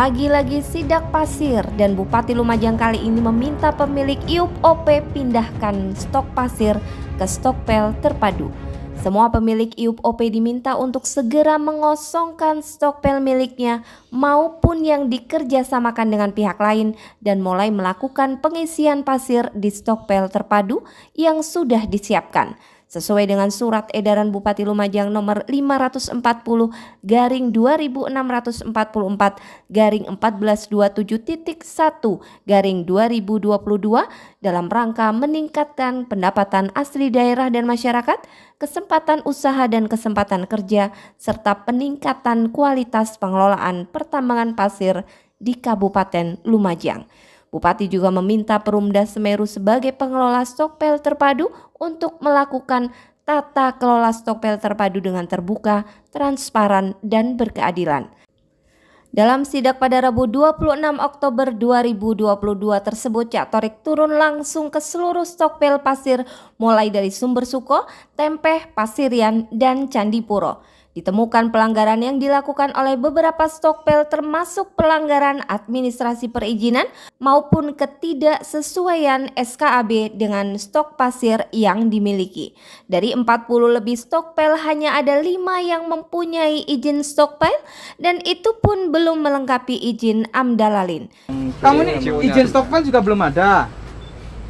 Lagi-lagi sidak pasir dan Bupati Lumajang kali ini meminta pemilik IUP OP pindahkan stok pasir ke stokpel terpadu. Semua pemilik IUP OP diminta untuk segera mengosongkan stokpel miliknya maupun yang dikerjasamakan dengan pihak lain dan mulai melakukan pengisian pasir di stokpel terpadu yang sudah disiapkan. Sesuai dengan surat edaran Bupati Lumajang nomor 540/1427.1/2022 dalam rangka meningkatkan pendapatan asli daerah dan masyarakat, kesempatan usaha dan kesempatan kerja, serta peningkatan kualitas pengelolaan pertambangan pasir di Kabupaten Lumajang. Bupati juga meminta Perumda Semeru sebagai pengelola stokpel terpadu untuk melakukan tata kelola stokpel terpadu dengan terbuka, transparan, dan berkeadilan. Dalam sidak pada Rabu 26 Oktober 2022 tersebut, Cak Torik turun langsung ke seluruh stokpel pasir mulai dari Sumber Suko, Tempeh, Pasirian, dan Candipuro. Ditemukan pelanggaran yang dilakukan oleh beberapa stokpel termasuk pelanggaran administrasi perizinan maupun ketidaksesuaian SKAB dengan stok pasir yang dimiliki. Dari 40 lebih stokpel hanya ada 5 yang mempunyai izin stokpel dan itu pun belum melengkapi izin Amdalalin. Kamu ini izin stokpel juga belum ada,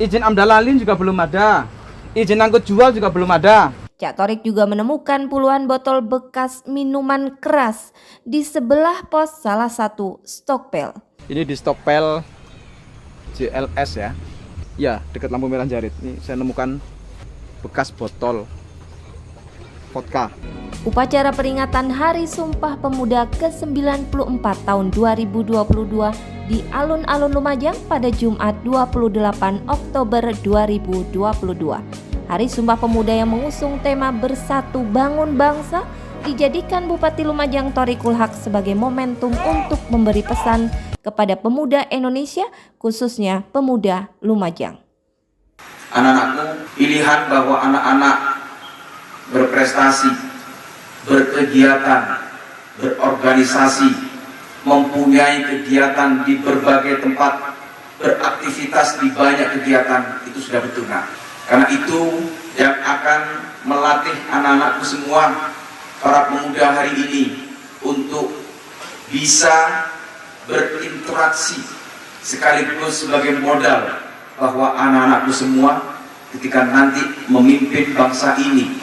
izin Amdalalin juga belum ada, izin angkut jual juga belum ada. Cak Torik juga menemukan puluhan botol bekas minuman keras di sebelah pos salah satu stokpel. Ini di stokpel JLS ya. Ya, dekat lampu merah Jarit. Ini saya nemukan bekas botol vodka. Upacara peringatan Hari Sumpah Pemuda ke-94 tahun 2022 di Alun-Alun Lumajang pada Jumat 28 Oktober 2022. Hari Sumpah Pemuda yang mengusung tema Bersatu Bangun Bangsa dijadikan Bupati Lumajang Thoriqul Haq sebagai momentum untuk memberi pesan kepada pemuda Indonesia, khususnya pemuda Lumajang. Anak-anakku, pilihan bahwa anak-anak berprestasi, berkegiatan, berorganisasi, mempunyai kegiatan di berbagai tempat, beraktivitas di banyak kegiatan, itu sudah betul, Nak. Karena itu yang akan melatih anak-anakku semua, para pemuda hari ini, untuk bisa berinteraksi sekaligus sebagai modal bahwa anak-anakku semua ketika nanti memimpin bangsa ini,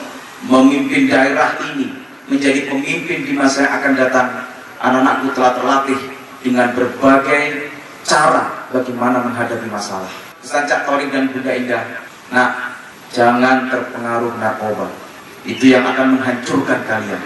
memimpin daerah ini, menjadi pemimpin di masa yang akan datang, anak-anakku telah terlatih dengan berbagai cara bagaimana menghadapi masalah. Pesan Cak Torik dan Bunda Indah, nah, jangan terpengaruh narkoba. Itu yang akan menghancurkan kalian.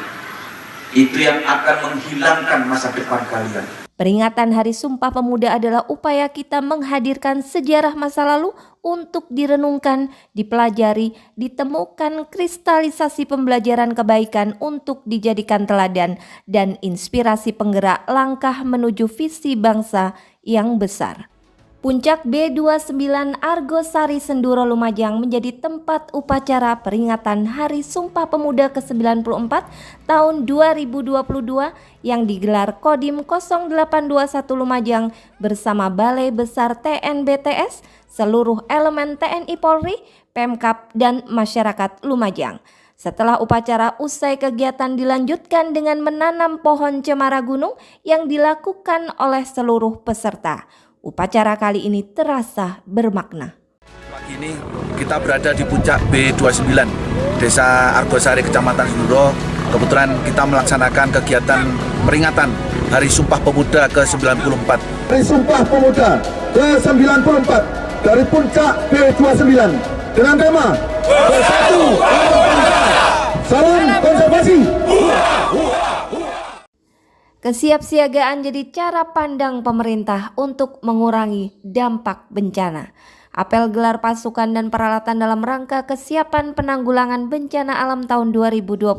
Itu yang akan menghilangkan masa depan kalian. Peringatan Hari Sumpah Pemuda adalah upaya kita menghadirkan sejarah masa lalu untuk direnungkan, dipelajari, ditemukan kristalisasi pembelajaran kebaikan untuk dijadikan teladan dan inspirasi penggerak langkah menuju visi bangsa yang besar. Puncak B29 Argosari Senduro Lumajang menjadi tempat upacara peringatan Hari Sumpah Pemuda ke-94 tahun 2022 yang digelar Kodim 0821 Lumajang bersama Balai Besar TNBTS, seluruh elemen TNI Polri, Pemkab, dan masyarakat Lumajang. Setelah upacara usai, kegiatan dilanjutkan dengan menanam pohon cemara gunung yang dilakukan oleh seluruh peserta. Upacara kali ini terasa bermakna. Pagi ini kita berada di puncak B29, Desa Argosari, Kecamatan Senduro. Kebetulan kita melaksanakan kegiatan peringatan Hari Sumpah Pemuda ke-94. Hari Sumpah Pemuda ke-94 dari puncak B29 dengan tema Bersatu Bangun Bangsa, Salam Konservasi. Kesiapsiagaan jadi cara pandang pemerintah untuk mengurangi dampak bencana. Apel gelar pasukan dan peralatan dalam rangka kesiapan penanggulangan bencana alam tahun 2022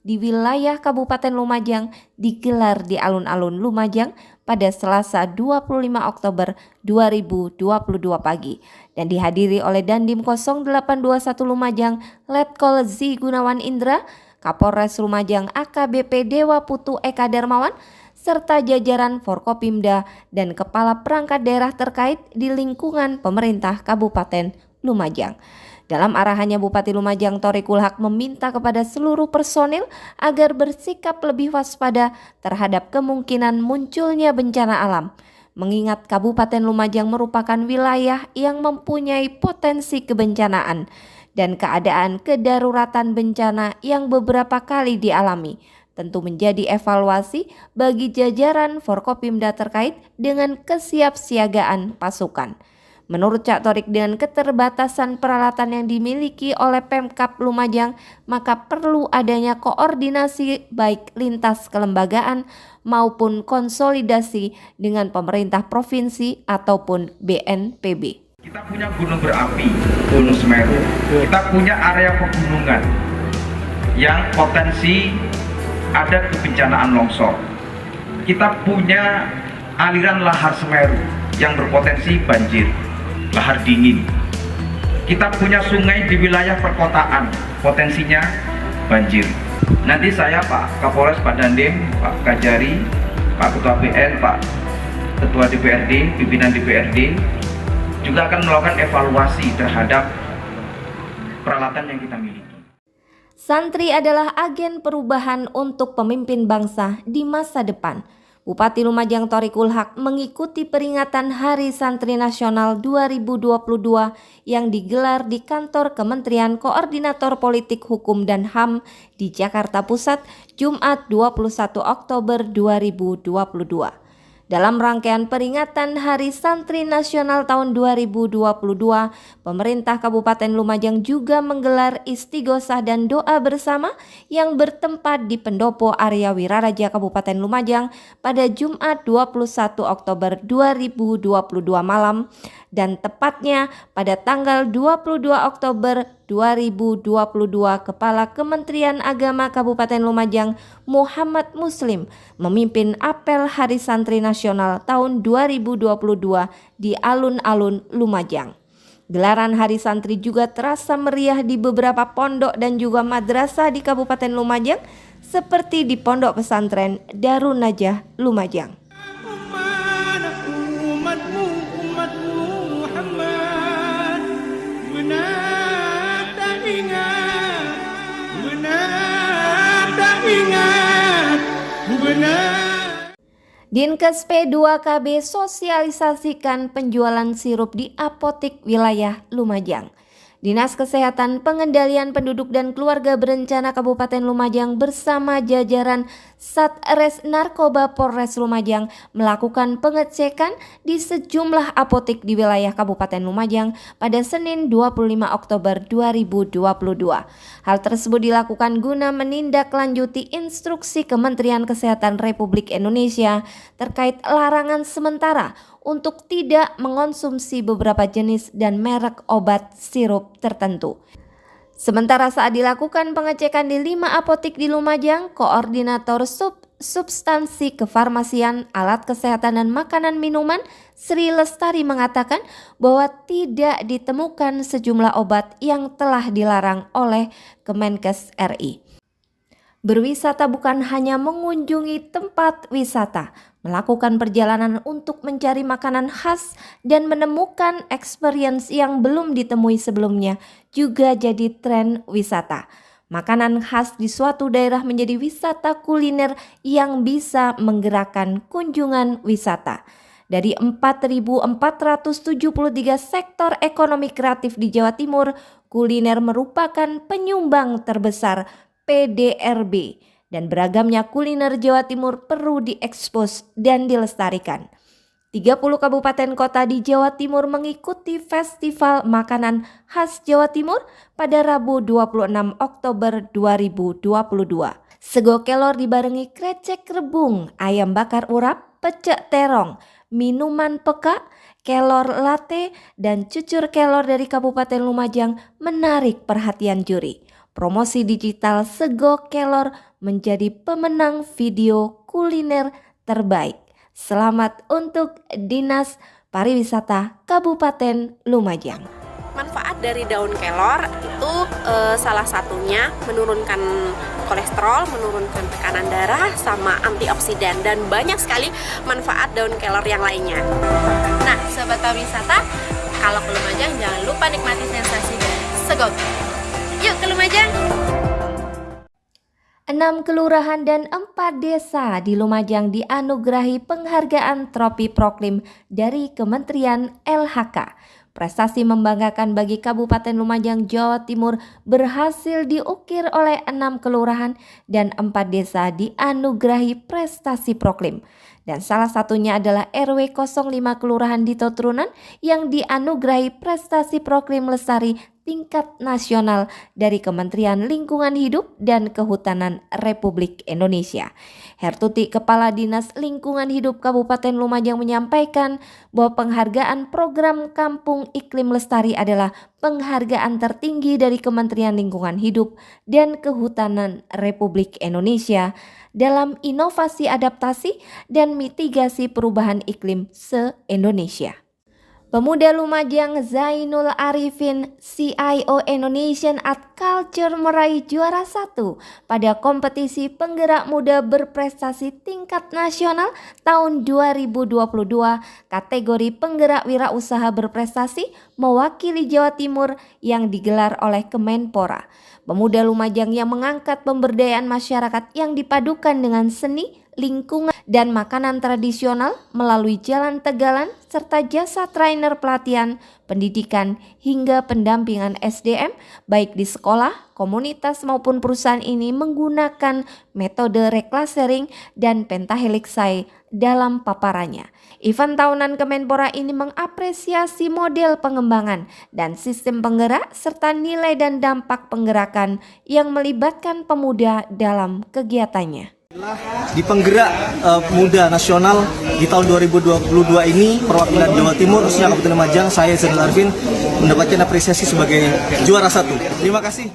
di wilayah Kabupaten Lumajang digelar di Alun-Alun Lumajang pada Selasa 25 Oktober 2022 pagi dan dihadiri oleh Dandim 0821 Lumajang Letkol Z Gunawan Indra, Kapolres Lumajang AKBP Dewa Putu Eka Darmawan, serta jajaran Forkopimda dan kepala perangkat daerah terkait di lingkungan pemerintah Kabupaten Lumajang. Dalam arahannya, Bupati Lumajang Thoriqul Haq meminta kepada seluruh personil agar bersikap lebih waspada terhadap kemungkinan munculnya bencana alam. Mengingat Kabupaten Lumajang merupakan wilayah yang mempunyai potensi kebencanaan dan keadaan kedaruratan bencana yang beberapa kali dialami, tentu menjadi evaluasi bagi jajaran Forkopimda terkait dengan kesiapsiagaan pasukan. Menurut Cak Thorik, dengan keterbatasan peralatan yang dimiliki oleh Pemkab Lumajang, maka perlu adanya koordinasi baik lintas kelembagaan maupun konsolidasi dengan pemerintah provinsi ataupun BNPB. Kita punya gunung berapi, Gunung Semeru. Kita punya area pegunungan yang potensi ada kebencanaan longsor. Kita punya aliran lahar Semeru yang berpotensi banjir, lahar dingin. Kita punya sungai di wilayah perkotaan, potensinya banjir. Nanti saya, Pak Kapolres, Pak Dandim, Pak Kajari, Pak Ketua BN, Pak Ketua DPRD, pimpinan DPRD juga akan melakukan evaluasi terhadap peralatan yang kita miliki. Santri adalah agen perubahan untuk pemimpin bangsa di masa depan. Bupati Lumajang Thoriqul Haq mengikuti peringatan Hari Santri Nasional 2022 yang digelar di kantor Kementerian Koordinator Politik Hukum dan HAM di Jakarta Pusat, Jumat 21 Oktober 2022. Dalam rangkaian peringatan Hari Santri Nasional tahun 2022, pemerintah Kabupaten Lumajang juga menggelar istighosah dan doa bersama yang bertempat di Pendopo Arya Wiraraja Kabupaten Lumajang pada Jumat 21 Oktober 2022 malam dan tepatnya pada tanggal 22 Oktober 2022 Kepala Kementerian Agama Kabupaten Lumajang Muhammad Muslim memimpin apel Hari Santri Nasional tahun 2022 di alun-alun Lumajang. Gelaran Hari Santri juga terasa meriah di beberapa pondok dan juga madrasah di Kabupaten Lumajang seperti di Pondok Pesantren Darun Najah Lumajang. Dinkes P2KB sosialisasikan penjualan sirup di apotik wilayah Lumajang. Dinas Kesehatan Pengendalian Penduduk dan Keluarga Berencana Kabupaten Lumajang bersama jajaran Satres Narkoba Polres Lumajang melakukan pengecekan di sejumlah apotik di wilayah Kabupaten Lumajang pada Senin 25 Oktober 2022. Hal tersebut dilakukan guna menindaklanjuti instruksi Kementerian Kesehatan Republik Indonesia terkait larangan sementara untuk tidak mengonsumsi beberapa jenis dan merek obat sirup tertentu. Sementara saat dilakukan pengecekan di 5 apotik di Lumajang, Koordinator Substansi Kefarmasian, Alat Kesehatan dan Makanan Minuman Sri Lestari mengatakan bahwa tidak ditemukan sejumlah obat yang telah dilarang oleh Kemenkes RI. Berwisata bukan hanya mengunjungi tempat wisata, melakukan perjalanan untuk mencari makanan khas dan menemukan experience yang belum ditemui sebelumnya juga jadi tren wisata. Makanan khas di suatu daerah menjadi wisata kuliner yang bisa menggerakkan kunjungan wisata. Dari 4.473 sektor ekonomi kreatif di Jawa Timur, kuliner merupakan penyumbang terbesar PDRB. Dan beragamnya kuliner Jawa Timur perlu diekspos dan dilestarikan. 30 kabupaten kota di Jawa Timur mengikuti Festival Makanan Khas Jawa Timur pada Rabu 26 Oktober 2022. Sego kelor dibarengi krecek rebung, ayam bakar urap, pecel terong, minuman peka, kelor latte, dan cucur kelor dari Kabupaten Lumajang menarik perhatian juri. Promosi digital Sego Kelor menjadi pemenang video kuliner terbaik. Selamat untuk Dinas Pariwisata Kabupaten Lumajang. Manfaat dari daun kelor itu salah satunya menurunkan kolesterol, menurunkan tekanan darah, sama antioksidan, dan banyak sekali manfaat daun kelor yang lainnya. Nah, sobat pariwisata, kalau ke Lumajang jangan lupa nikmati sensasi dan segopi. Yuk ke Lumajang! 6 kelurahan dan 4 desa di Lumajang dianugerahi penghargaan Tropi Proklim dari Kementerian LHK. Prestasi membanggakan bagi Kabupaten Lumajang, Jawa Timur berhasil diukir oleh 6 kelurahan dan 4 desa dianugerahi prestasi Proklim. Dan salah satunya adalah RW 05 Kelurahan Dito Trunan yang dianugerahi prestasi Proklim Lestari tingkat nasional dari Kementerian Lingkungan Hidup dan Kehutanan Republik Indonesia. Hertuti, Kepala Dinas Lingkungan Hidup Kabupaten Lumajang, menyampaikan bahwa penghargaan program Kampung Iklim Lestari adalah penghargaan tertinggi dari Kementerian Lingkungan Hidup dan Kehutanan Republik Indonesia dalam inovasi adaptasi dan mitigasi perubahan iklim se-Indonesia. Pemuda Lumajang Zainul Arifin, CIO Indonesian Art Culture, meraih juara 1 pada kompetisi penggerak muda berprestasi tingkat nasional tahun 2022 kategori penggerak wirausaha berprestasi mewakili Jawa Timur yang digelar oleh Kemenpora. Pemuda Lumajang yang mengangkat pemberdayaan masyarakat yang dipadukan dengan seni, lingkungan, dan makanan tradisional melalui jalan tegalan serta jasa trainer pelatihan, pendidikan, hingga pendampingan SDM baik di sekolah, komunitas maupun perusahaan ini menggunakan metode reclustering dan pentahelixai dalam paparannya. Event tahunan Kemenpora ini mengapresiasi model pengembangan dan sistem penggerak serta nilai dan dampak penggerakan yang melibatkan pemuda dalam kegiatannya. Di penggerak muda nasional di tahun 2022 ini, perwakilan Jawa Timur khususnya Kabupaten Lumajang, saya Zainul Arifin mendapatkan apresiasi sebagai juara 1. Terima kasih.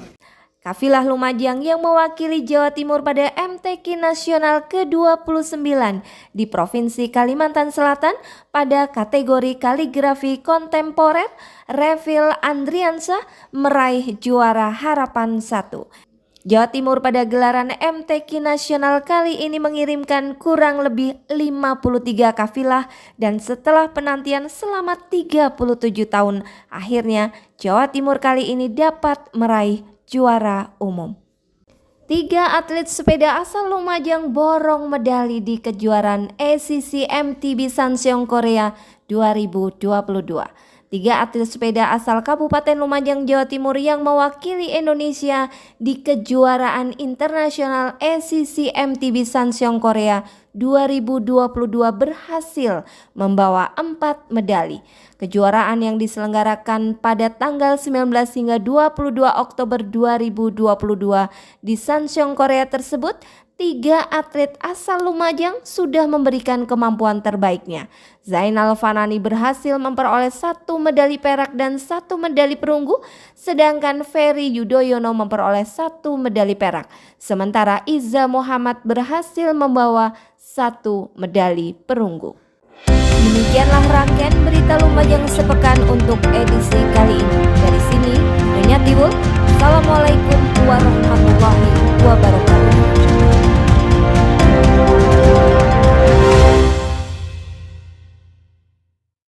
Kafilah Lumajang yang mewakili Jawa Timur pada MTQ Nasional ke-29 di Provinsi Kalimantan Selatan pada kategori kaligrafi kontemporer, Revil Andriansyah meraih juara harapan 1. Jawa Timur pada gelaran MTQ Nasional kali ini mengirimkan kurang lebih 53 kafilah dan setelah penantian selama 37 tahun, akhirnya Jawa Timur kali ini dapat meraih juara umum. 3 atlet sepeda asal Lumajang borong medali di kejuaraan ACC MTB Sancheong Korea 2022. 3 atlet sepeda asal Kabupaten Lumajang, Jawa Timur yang mewakili Indonesia di kejuaraan internasional ACC MTB Sancheong Korea 2022 berhasil membawa 4 medali. Kejuaraan yang diselenggarakan pada tanggal 19 hingga 22 Oktober 2022 di Sancheong Korea tersebut, 3 atlet asal Lumajang sudah memberikan kemampuan terbaiknya. Zainal Fanani berhasil memperoleh 1 medali perak dan 1 medali perunggu, sedangkan Ferry Yudhoyono memperoleh 1 medali perak. Sementara Iza Muhammad berhasil membawa 1 medali perunggu. Demikianlah rangkaian berita